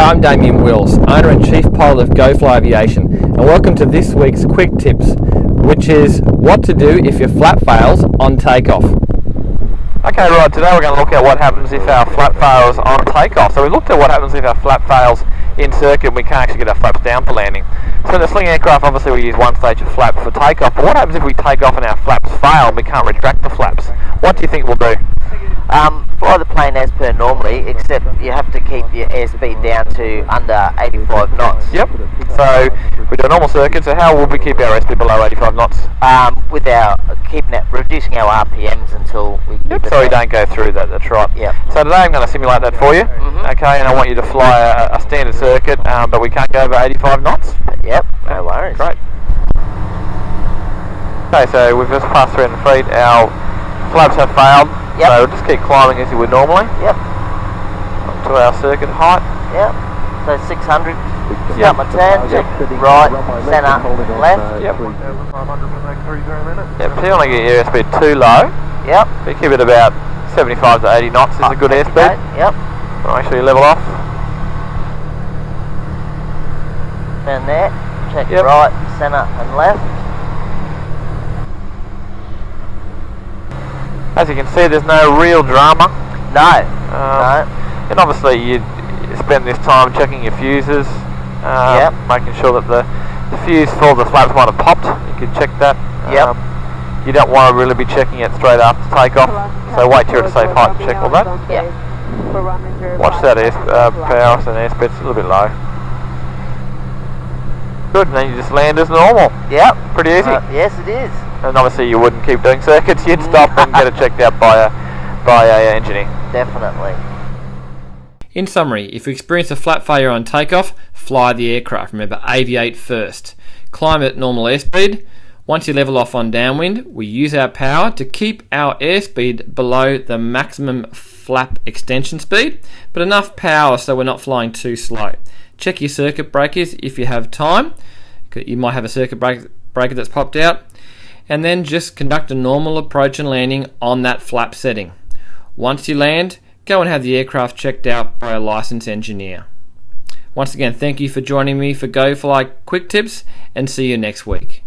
I'm Damien Wills, owner and chief pilot of GoFly Aviation, and welcome to this week's quick tips, which is what to do if your flap fails on takeoff. Okay, right, today we're going to look at what happens if our flap fails on takeoff. So we looked at what happens if our flap fails in circuit and we can't actually get our flaps down for landing. So in the sling aircraft, obviously we use one stage of flap for takeoff, but what happens if we take off and our flaps fail and we can't retract the flaps? What do you think we'll do? Fly the plane as per normally, except you have to keep your airspeed down to under 85 knots. Yep. So we do a normal circuit, so how will we keep our airspeed below 85 knots? With our reducing our RPMs until we keep so we don't go through that, that's right. Yep. So today I'm going to simulate that for you, okay, and I want you to fly a standard circuit, but we can't go over 85 knots. Yep, no worries. Great. Okay, so we've just passed 300 feet, our flaps have failed, so we'll just keep climbing as you would normally. Yep. Up to our circuit height. Yep. So 600. Start my turn, check right, centre, left. Yep. Yep, so you want to get your airspeed too low. Yep. So you keep it about 75 to 80 knots is a good airspeed. Yep. Make sure you level off. Turn there, check right, centre and left. As you can see, there's no real drama. No. No. And obviously you spend this time checking your fuses, making sure that the fuse for the flaps might have popped. You can check that. Yep. You don't want to really be checking it straight after takeoff, so wait till you're at a safe height to check all that. Yep. Watch that power and airspeed's a little bit low. Good, and then you just land as normal. Yep. Pretty easy. Yes, it is. And obviously you wouldn't keep doing circuits, you'd stop and get it checked out by a engineer. Definitely. In summary, if you experience a flap failure on takeoff, fly the aircraft. Remember, aviate first. Climb at normal airspeed. Once you level off on downwind, we use our power to keep our airspeed below the maximum flap extension speed, but enough power so we're not flying too slow. Check your circuit breakers if you have time. You might have a circuit breaker that's popped out. And then just conduct a normal approach and landing on that flap setting. Once you land, go and have the aircraft checked out by a licensed engineer. Once again, thank you for joining me for GoFly Quick Tips, and see you next week.